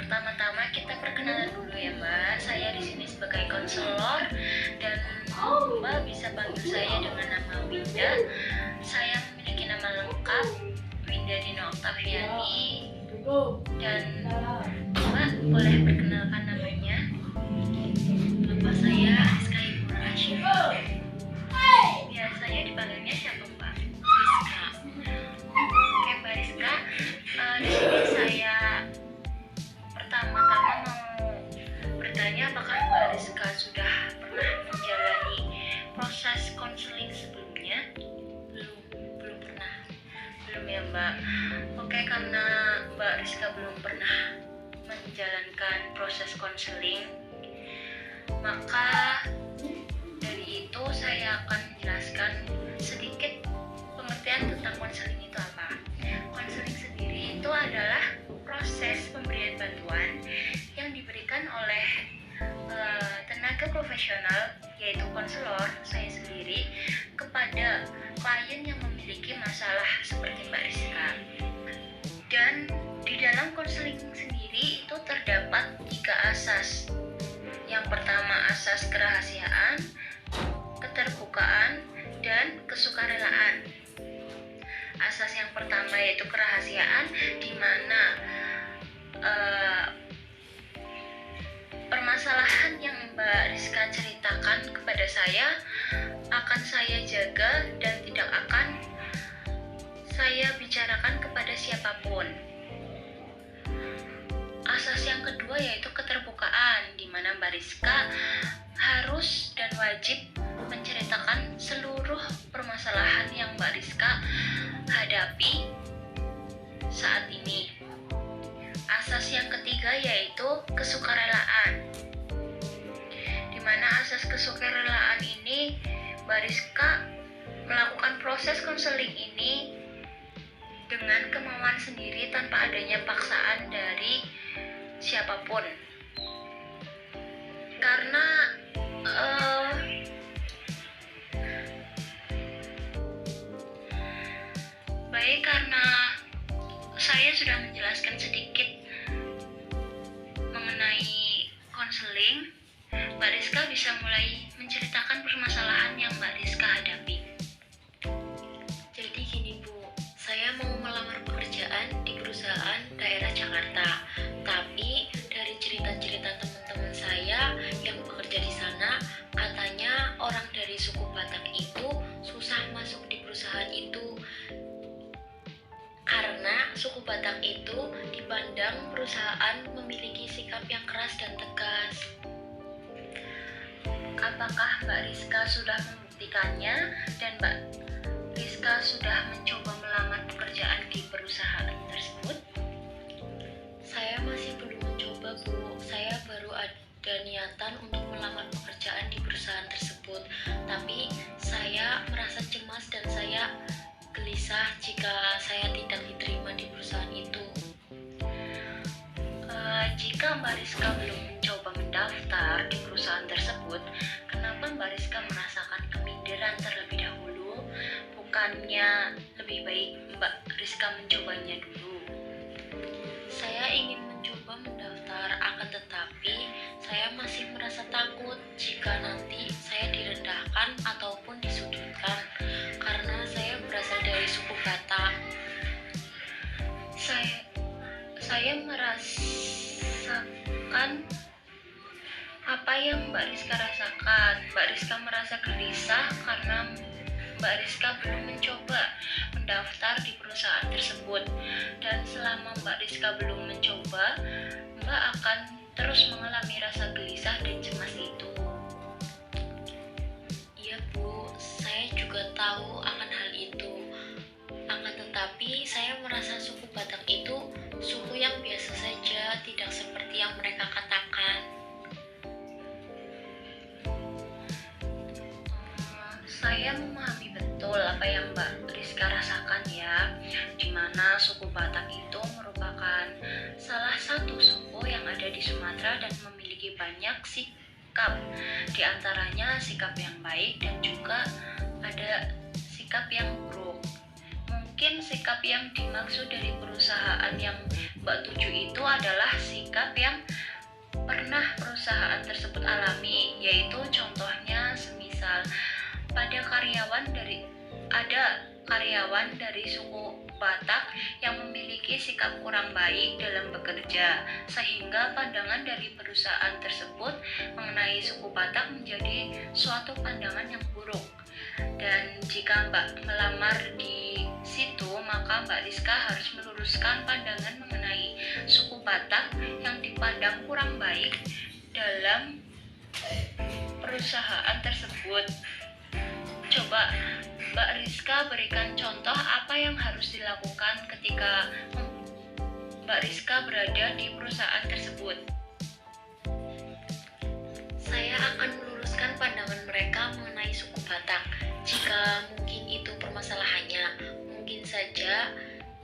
Pertama-tama kita perkenalan dulu ya Mbak. Saya di sini sebagai konselor dan Mbak bisa panggil saya dengan nama Winda. Saya memiliki nama lengkap Winda Dina Oktaviani dan Mbak boleh perkenalkan namanya. Bapak saya Rizka Ibu Hashim. Biasanya dipanggilnya siapa Mbak? Rizka. Oke Mbak Rizka, di sini saya pertama-tama mau bertanya apakah Mbak Rizka sudah pernah menjalani proses konseling sebelumnya? Belum pernah. Belum ya Mbak. Oke, karena Mbak Rizka belum pernah menjalankan proses konseling, maka dari itu saya akan menjelaskan sedikit pengertian tentang konseling itu apa. Konseling sendiri itu adalah proses pemberian bantuan yang diberikan oleh tenaga profesional, yaitu konselor saya sendiri, kepada klien yang memiliki masalah seperti Mbak Rizka. Dan di dalam konseling sendiri itu terdapat 3 asas. Yang pertama asas kerahasiaan, keterbukaan, dan kesukarelaan. Asas yang pertama yaitu kerahasiaan, di mana permasalahan yang Mbak Rizka ceritakan kepada saya akan saya jaga dan tidak akan saya bicarakan kepada siapapun. Asas yang kedua yaitu keterbukaan, di mana Mbak Rizka harus dan wajib menceritakan seluruh permasalahan yang Mbak Rizka hadapi saat ini. Asas yang ketiga yaitu kesukarelaan, di mana asas kesukarelaan ini Mbak Rizka melakukan proses konseling ini dengan kemauan sendiri tanpa adanya paksaan dari siapapun. Karena karena saya sudah menjelaskan sedikit mengenai konseling, Mbak Rizka bisa mulai menceritakan permasalahan yang Mbak Rizka hadapi. Jadi gini Bu, saya mau melamar pekerjaan di perusahaan daerah Jakarta. Tapi dari cerita-cerita teman-teman saya yang bekerja di sana, katanya orang dari suku Batak itu susah masuk di perusahaan itu. Karena suku Batak itu dipandang perusahaan memiliki sikap yang keras dan tegas. Apakah Mbak Rizka sudah membuktikannya dan Mbak Rizka sudah mencoba melamar pekerjaan di perusahaan tersebut? Saya masih belum mencoba Bu, saya baru ada niatan untuk melamar pekerjaan di perusahaan tersebut. Tapi saya merasa cemas dan saya gelisah jika saya tidak diterima di perusahaan itu. Jika Mbak Rizka belum mencoba mendaftar di perusahaan tersebut, kenapa Mbak Rizka merasakan keminderan terlebih dahulu? Bukannya lebih baik Mbak Rizka mencobanya dulu? Saya ingin mencoba mendaftar, akan tetapi saya masih merasa takut jika nanti saya direndahkan ataupun disudutkan karena saya berasal dari suku Batak. Saya merasakan apa yang Mbak Rizka rasakan. Mbak Rizka merasa gelisah karena Mbak Rizka belum mencoba mendaftar di perusahaan tersebut. Dan selama Mbak Rizka belum mencoba, Mbak akan terus mengalami rasa gelisah dan cemas itu. Iya Bu, saya juga tahu akan hal itu. Akan tetapi saya merasa suku Batak itu suku yang biasa saja, tidak seperti yang mereka katakan. Saya memahami betul apa yang Mbak Rizka rasakan ya, di mana suku Batak itu merupakan salah satu suku yang ada di Sumatera dan memiliki banyak sikap, di antaranya sikap yang baik dan juga ada sikap yang buruk. Mungkin sikap yang dimaksud dari perusahaan yang Mbak tuju itu adalah sikap yang pernah perusahaan tersebut alami, yaitu contohnya semisal ada karyawan dari suku Batak yang memiliki sikap kurang baik dalam bekerja, sehingga pandangan dari perusahaan tersebut mengenai suku Batak menjadi suatu pandangan yang buruk. Dan jika Mbak melamar di situ, maka Mbak Rizka harus meluruskan pandangan mengenai suku Batak yang dipandang kurang baik dalam perusahaan tersebut. Coba Mbak Rizka berikan contoh apa yang harus dilakukan ketika Mbak Rizka berada di perusahaan tersebut. Saya akan meluruskan pandangan mereka mengenai suku Batak. Jika mungkin itu permasalahannya, mungkin saja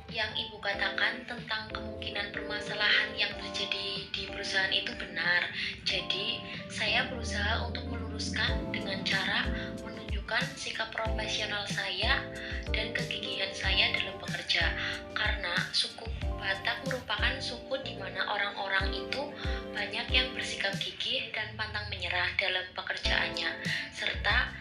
yang Ibu katakan tentang kemungkinan permasalahan yang terjadi di perusahaan itu benar. Jadi, saya berusaha untuk meluruskan dengan cara menunjukkan sikap profesional saya dan kegigihan saya dalam bekerja. Karena suku Batak merupakan suku di mana orang-orang itu banyak yang bersikap gigih dan pantang menyerah dalam pekerjaannya, serta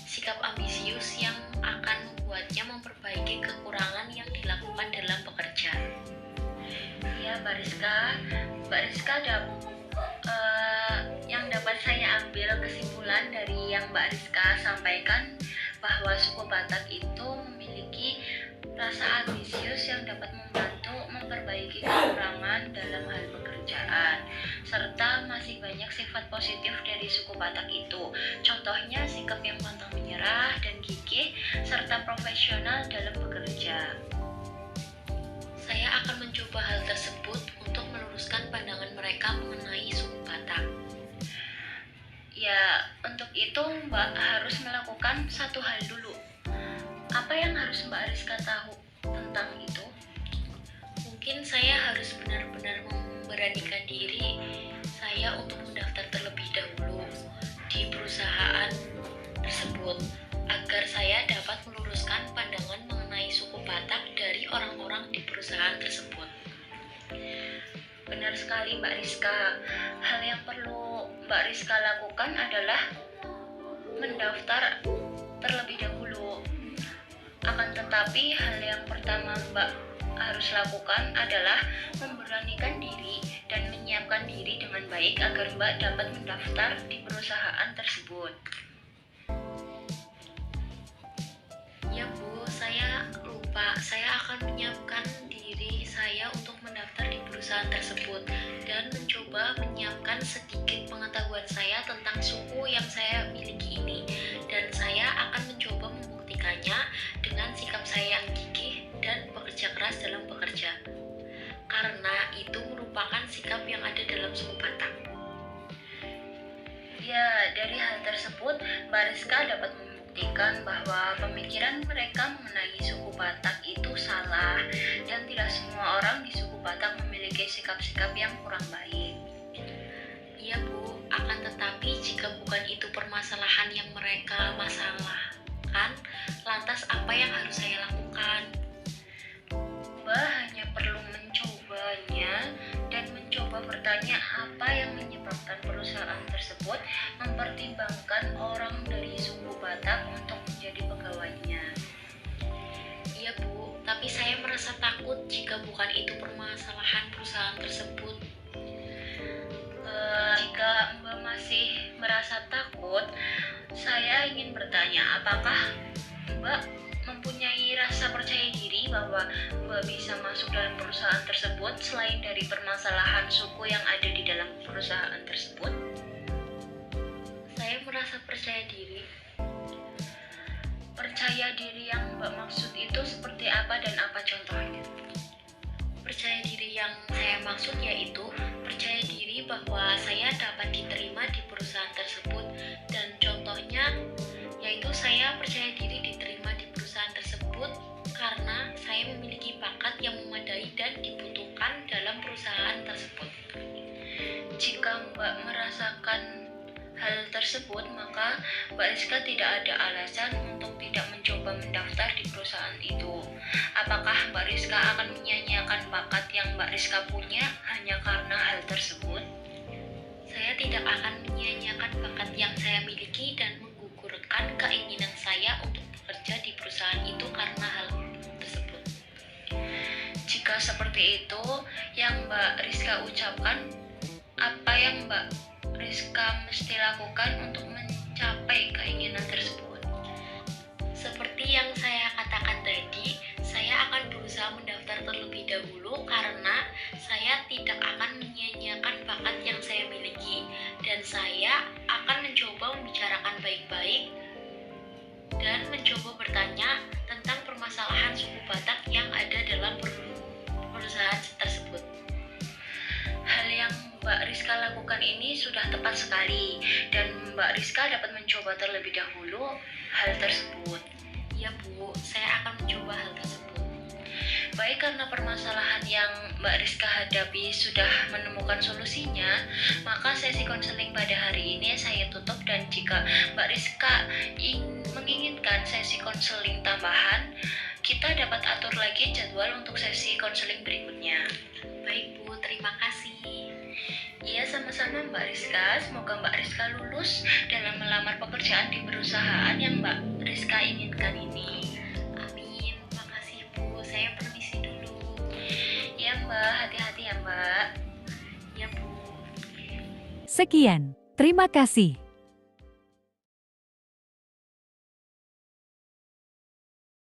sikap ambisius yang akan membuatnya memperbaiki kekurangan yang dilakukan dalam bekerja. Ya, Mbak Rizka yang dapat saya ambil kesimpulan dari yang Mbak Rizka sampaikan bahwa suku Batak itu memiliki rasa ambisius yang dapat membantu memperbaiki kekurangan dalam hal pekerjaan, serta masih banyak sifat positif dari suku Batak itu. Contohnya sikap yang pantang menyerah dan gigih, serta profesional dalam bekerja. Saya akan mencoba hal tersebut untuk meluruskan pandangan mereka mengenai suku Batak. Ya, untuk itu Mbak harus melakukan satu hal dulu. Apa yang harus Mbak Rizka tahu tentang itu? Mungkin saya harus benar-benar memberanikan diri saya untuk mendaftar terlebih dahulu di perusahaan tersebut, agar saya dapat meluruskan pandangan mengenai suku Batak dari orang-orang di perusahaan tersebut. Benar sekali Mbak Rizka. Hal yang perlu Mbak Rizka lakukan adalah mendaftar terlebih dahulu. Akan tetapi hal yang pertama Mbak harus lakukan adalah memberanikan diri dan menyiapkan diri dengan baik agar Mbak dapat mendaftar di perusahaan tersebut. Ya Bu, saya lupa. Saya akan menyiapkan diri saya untuk mendaftar di perusahaan tersebut dan mencoba menyiapkan sedikit pengetahuan saya tentang suku yang saya miliki ini, dan saya akan mencoba membuktikannya dengan sikap saya yang gigih dan bekerja keras dalam bekerja, karena itu merupakan sikap yang ada dalam suku Batak. Ya, dari hal tersebut Mbak Rizka dapat membuktikan bahwa pemikiran mereka mengenai suku Batak itu salah, dan tidak semua orang di suku Batak memiliki sikap-sikap yang kurang baik. Iya Bu, akan tetapi jika bukan itu permasalahan yang mereka masalahkan, lantas apa yang harus saya lakukan? Mbak hanya perlu mencobanya dan mencoba bertanya apa yang menyebabkan perusahaan tersebut mempertimbangkan orang dari suku Batak untuk menjadi pegawainya. Iya Bu, tapi saya merasa takut jika bukan itu permasalahan perusahaan tersebut. Jika Mbak masih merasa takut, saya ingin bertanya, apakah Mbak mempunyai rasa percaya diri bahwa Mbak bisa masuk dalam perusahaan tersebut selain dari permasalahan suku yang ada di dalam perusahaan tersebut? Saya merasa percaya diri. Percaya diri yang Mbak maksud itu seperti apa dan apa contohnya? Percaya diri yang saya maksud yaitu percaya diri bahwa saya dapat diterima di perusahaan tersebut, dan contohnya yaitu saya percaya diri diterima di perusahaan tersebut karena saya memiliki bakat yang memadai dan dibutuhkan dalam perusahaan tersebut. Jika Mbak merasakan hal tersebut, maka Mbak Rizka tidak ada alasan untuk tidak mencoba mendaftar di perusahaan itu. Apakah Mbak Rizka akan menyanyiakan bakat yang Mbak Rizka punya hanya karena hal tersebut? Saya tidak akan menyia-nyiakan bakat yang saya miliki dan menggugurkan keinginan saya untuk bekerja di perusahaan itu karena hal tersebut. Jika seperti itu yang Mbak Rizka ucapkan, apa yang Mbak Rizka mesti lakukan untuk mencapai keinginan tersebut? Seperti yang saya katakan tadi, saya akan berusaha mendaftar terlebih dahulu karena saya tidak akan menyia-nyiakan bakat yang saya miliki, dan saya akan mencoba membicarakan baik-baik dan mencoba bertanya tentang permasalahan suku Batak yang ada dalam perusahaan tersebut. Hal yang Mbak Rizka lakukan ini sudah tepat sekali, dan Mbak Rizka dapat mencoba terlebih dahulu hal tersebut. Ya Bu, saya akan mencoba hal tersebut. Baik, karena permasalahan yang Mbak Rizka hadapi sudah menemukan solusinya, maka sesi konseling pada hari ini saya tutup, dan jika Mbak Rizka menginginkan sesi konseling tambahan, kita dapat atur lagi jadwal untuk sesi konseling berikutnya. Baik Bu, terima kasih. Iya, sama-sama Mbak Rizka. Semoga Mbak Rizka lulus dalam melamar pekerjaan di perusahaan yang Mbak Rizka inginkan ini. Amin, makasih Bu. Saya permisi dulu. Ya Mbak, hati-hati ya Mbak. Ya Bu. Sekian, terima kasih.